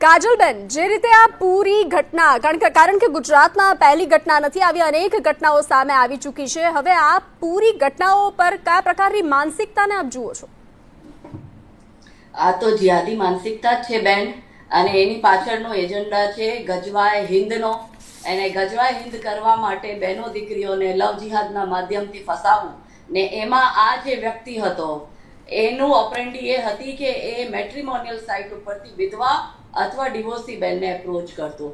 કાજલબેન, જે રીતે આ પૂરી ઘટના કારણ કે ગુજરાતમાં પહેલી ઘટના નથી, આવી અનેક ઘટનાઓ સામે આવી ચૂકી છે. હવે આ પૂરી ઘટનાઓ પર કયા પ્રકારની માનસિકતાને આપ જુઓ છો? આ તો જિહાદી માનસિકતા છે બેન, અને એની પાછળનો એજન્ડા છે ગજવાય હિન્દનો. એને ગજવાય હિન્દ કરવા માટે બહેનો દીકરીઓને લવ જિહાદના માધ્યમથી ફસાવવું ને એમાં આ જે વ્યક્તિ હતો એનું ઓપરેન્ડી એ હતી કે એ મેટ્રિમોનિયલ સાઇટ ઉપરથી વિધવા અથવા ડિવોર્સી બેનને એપ્રોચ કરતો.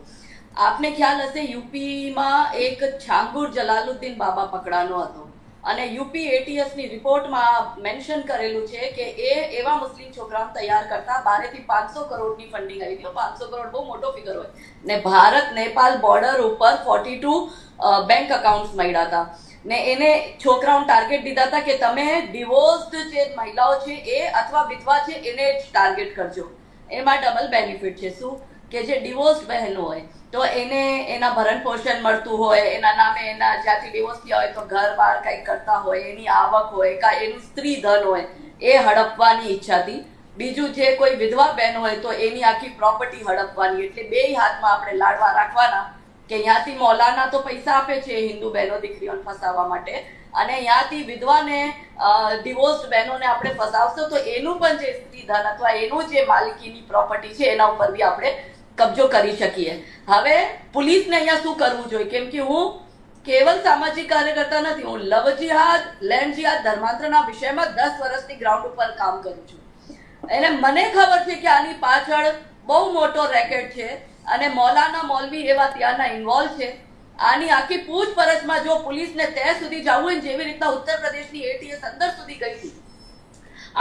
આપને ખ્યાલ હશે યુપીમાં એક છાંગુર જલાલુદ્દીન બાબા પકડાનો હતો, અને યુપી એટીએસ ની રિપોર્ટમાં મેન્શન કરેલું છે કે એ એવા મુસ્લિમ છોકરાઓ તૈયાર કરતા 12 થી 500 કરોડની ફંડિંગ આવી હતી. 500 કરોડ બહુ મોટો ફિગર હોય ને ભારત નેપાલ બોર્ડર ઉપર 42 બેંક અકાઉન્ટ્સ મળ્યા હતા ને એને છોકરાઓને ટાર્ગેટ દીધા હતા કે તમે ડિવોર્સ્ડ જે મહિલાઓ છે એ અથવા વિધવા છે એને જ ટાર્ગેટ કરજો. એમાં ડબલ બેનિફિટ છે. શું કે જે ડિવોર્સ્ડ બહેનો હોય તો એને એના ભરણ પોષણ મળતું હોય, એના નામે એના જ્યાંથી ડિવોર્સ થયા હોય તો ઘર બહાર કંઈક કરતા હોય, એની આવક હોય કા એનું સ્ત્રી ધન હોય એ હડપવાની ઈચ્છાથી. બીજું જે કોઈ વિધવા બહેન હોય તો એની આખી પ્રોપર્ટી હડપવાની. એટલે બે હાથમાં આપણે લાડવા રાખવાના કે અહીંયાથી મૌલાના તો પૈસા આપે છે હિન્દુ બહેનો દીકરીઓને ફસાવવા માટે, અને અહીંયાથી વિધવાને ડિવોર્સ્ડ બહેનોને આપણે ફસાવશો તો એનું પણ જે સ્ત્રી ધન અથવા એનું જે માલિકીની પ્રોપર્ટી છે એના ઉપર બી આપણે કબજો કરી શકીએ. હવે પોલીસને અહીંયા શું કરવું જોઈએ? કેમ કે હું કેવલ સામાજિક કાર્યકર્તા નથી, હું લવ જિહાદ, લેન્ડ જિહાદ, ધર્માંતરના વિષયમાં 10 વર્ષથી ગ્રાઉન્ડ ઉપર કામ કરું છું. એટલે મને ખબર છે કે આની પાછળ બહુ મોટો રેકેટ છે અને મૌલાના મૌલવી એવા ત્યાંના ઇન્વોલ્વ છે. આની આખી પૂછપરછમાં જો પોલીસને તય સુધી જવું હોય, જેવી રીતના ઉત્તર પ્રદેશની એટીએસ અંદર સુધી ગઈ હતી,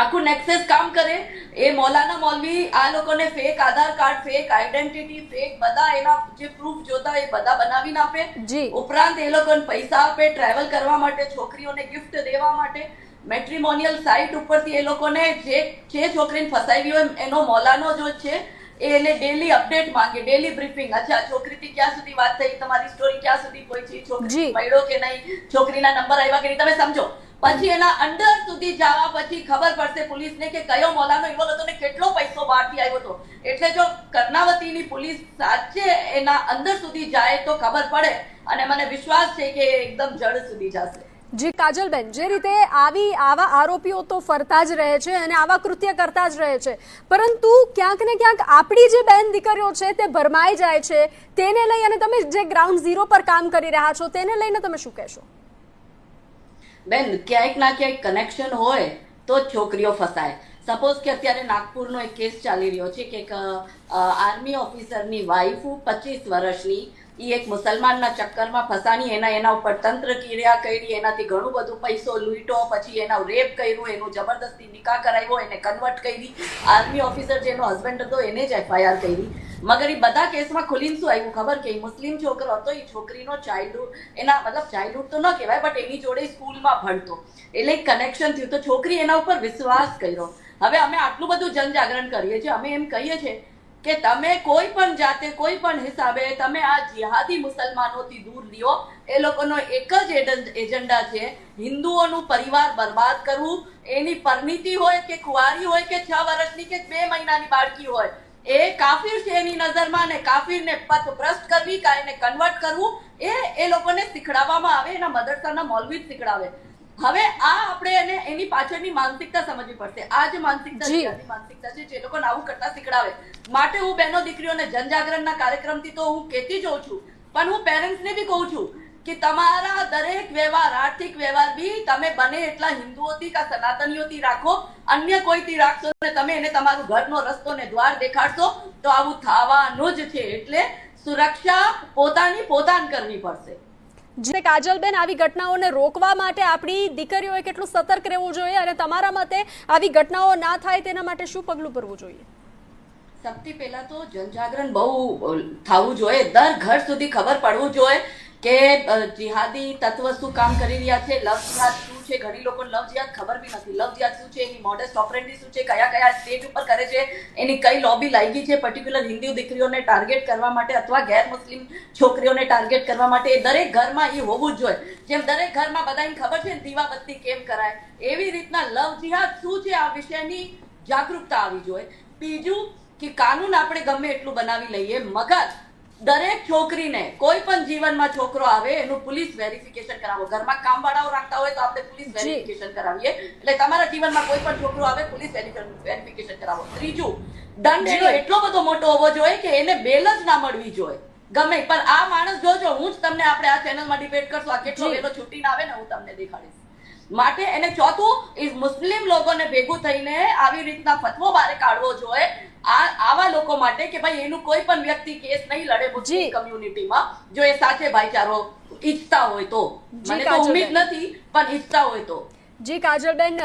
આખું નેક્સસ કામ કરે, એ મૌલાના મૌલવી આ લોકોને ફેક આધાર કાર્ડ, ફેક આઈડેન્ટિટી, ફેક બધા એના જે પ્રૂફ જોતા એ બધા બનાવીને આપે. ઉપરાંત એ લોકોને પૈસા આપે ટ્રાવેલ કરવા માટે, છોકરીઓને ગિફ્ટ દેવા માટે. મેટ્રિમોનિયલ સાઇટ ઉપરથી એ લોકોને જે છોકરીને ફસાવી હોય એનો મૌલાનો જો છે એને ડેલી અપડેટ માંગે, ડેલી બ્રીફિંગ. અચ્છા, છોકરીથી ક્યાં સુધી વાત થઈ, તમારી સ્ટોરી ક્યાં સુધી પહોંચી, છોકરી મળ્યો કે નહીં, છોકરીના નંબર આવ્યા કે નહીં, તમે સમજો. પછી એના અંડર સુધી જવા પછી ખબર પડશે પોલીસને કે કયો મૌલાનો ઇન્વોલ્વ હતો ને કેટલો પૈસો બહારથી આવ્યો હતો. એટલે જો કર્ણાવતીની પોલીસ સાચે એના અંદર સુધી જાય તો ખબર પડે, અને મને વિશ્વાસ છે કે એકદમ જડ સુધી જશે. જી કાજલબેન, જે રીતે આવા આરોપીઓ તો ફરતા જ રહે છે અને આવા કૃત્ય કરતા જ રહે છે, પરંતુ ક્યાંક ને ક્યાંક આપણી જે બેન દીકરીઓ છે તે ભરમાઈ જાય છે. તેને લઈ અને તમે જે ગ્રાઉન્ડ ઝીરો પર કામ કરી રહ્યા છો તેને લઈને તમે શું કહેશો? બેન, ક્યાંક ના ક્યાંક કનેક્શન હોય તો છોકરીઓ ફસાય. સપોઝ કે અત્યારે નાગપુરનો એક કેસ ચાલી રહ્યો છે કે એક આર્મી ઓફિસરની વાઇફ 25 વર્ષની, એ એક મુસલમાનના ચક્કરમાં ફસાણી, એના ઉપર તંત્ર ક્રિયા કરી, એનાથી ઘણું બધું પૈસો લૂંટો, પછી એના રેપ કર્યું, એનું જબરદસ્તી નિકાહ કરાવ્યો, એને કન્વર્ટ કરી. આર્મી ઓફિસર જેનો હસબન્ડ હતો એને જ FIR કરી. મગર એ બધા કેસમાં ખુલીને શું આવ્યું ખબર? કે મુસ્લિમ છોકરો હતો, એ છોકરીનો ચાઇલ્ડહુડ, એના મતલબ ચાઇલ્ડહુડ તો ન કહેવાય બટ એની જોડે સ્કૂલમાં ભણતો, એટલે કનેક્શન થયું તો છોકરી એના ઉપર વિશ્વાસ કર્યો. હવે અમે આટલું બધું જનજાગરણ કરીએ છીએ, અમે એમ કહીએ છીએ કે તમે કોઈ પણ જાતે કોઈ પણ હિસાબે તમે આ જિહાદી મુસલમાનોથી દૂર લ્યો. એ લોકોનો એક જ એજન્ડા છે હિન્દુઓનું પરિવાર બરબાદ કરવું. એની પરિણીતિ હોય કે કુંવારી હોય કે 6 વર્ષની કે 2 મહિનાની બાળકી હોય, એ કાફિર છે એની નજરમાં, અને કાફિરને પથભ્રષ્ટ કરવી કા એને કન્વર્ટ કરવું એ લોકોને શીખડાવવામાં આવે. એના મદરસાના મૌલવી જ શીખડાવે. હવે આ આપણે એની પાછળની માનસિકતા સમજવી પડશે. આ જે માનસિકતા છે જે લોકોને આવું કરતા શીખડાવે. માટે હું બહેનો દીકરીઓને જનજાગરણના કાર્યક્રમથી તો હું કહેતી જ હોઉં છું, પણ હું પેરેન્ટ્સને બી કહું છું કે તમારા દરેક વ્યવહાર, આર્થિક વ્યવહાર બી તમે બને એટલા હિન્દુઓથી કા સનાતનીઓથી રાખો. અન્ય કોઈથી રાખશો ને તમે એને તમારું ઘરનો રસ્તો ને દ્વાર દેખાડશો તો આવું થવાનું જ છે. એટલે સુરક્ષા પોતાની કરવી પડશે. જે કાજલબેન, આવી ઘટનાઓને રોકવા માટે આપણી દીકરીઓએ કેટલું સતર્ક રહેવું જોઈએ, અને તમારા મતે આવી ઘટનાઓ ના થાય તેના માટે શું પગલું ભરવું જોઈએ? સૌથી પહેલા તો જનજાગરણ બહુ થવું જોઈએ, દર ઘર સુધી ખબર પડવું જોઈએ કે જિહાદી તત્વ શું કામ કરી રહ્યા છે, લવ જિહાદ શું છે. ઘણી લોકો લવ જિહાદ ખબર બી નથી. લવ જિહાદ શું છે, એની મોડેસ્ટ ઓપરેન્ડી શું છે, કયા સ્ટેજ ઉપર કરે છે, એની કઈ લોબી લાગી છે પર્ટિક્યુલર હિન્દુ દીકરીઓને ટાર્ગેટ કરવા માટે અથવા ગેર મુસ્લિમ છોકરીઓને ટાર્ગેટ કરવા માટે. એ દરેક ઘરમાં એ હોવું જ જોઈએ. જેમ દરેક ઘરમાં બધાને ખબર છે ને દીવાબત્તી કેમ કરાય, એવી રીતના લવ જિહાદ શું છે આ વિષયની જાગૃતતા આવી જોઈએ. બીજું કે કાનૂન આપણે ગમે એટલું બનાવી લઈએ, મગર દરેક છોકરીને કોઈ પણ જીવનમાં છોકરો આવે એનું પોલીસ વેરિફિકેશન કરાવો. ઘરમાં કામવાળાઓ રાખતા હોય તો આપણે પોલીસ વેરિફિકેશન કરાવીએ. એટલે તમારા જીવનમાં કોઈ પણ છોકરો આવે પોલીસ વેરિફિકેશન કરાવો. ત્રીજું, દંડ એનો એટલો બધો મોટો હોવો જોઈએ કે એને બેલ જ ના મળવી જોઈએ ગમે. પણ આ માણસ જોજો, હું જ તમને આપણે આ ચેનલમાં ડિબેટ કરશું, આ કેટલો વહેલો છૂટીને આવે ને હું તમને દેખાડીશ. માટે એને ચોથું મુસ્લિમ લોકોને ભેગું થઈને આવી રીતના ફતવો બહાર કાઢવો જોઈએ આવા લોકો માટે કે ભાઈ એનું કોઈ પણ વ્યક્તિ કેસ નહીં લડે મુસ્લિમ કમ્યુનિટીમાં, જો એ સાચે ભાઈચારો ઈચ્છતા હોય તો. મને તો ઉમ્મીદ નથી પણ ઈચ્છતા હોય તો. જી કાજલબેન,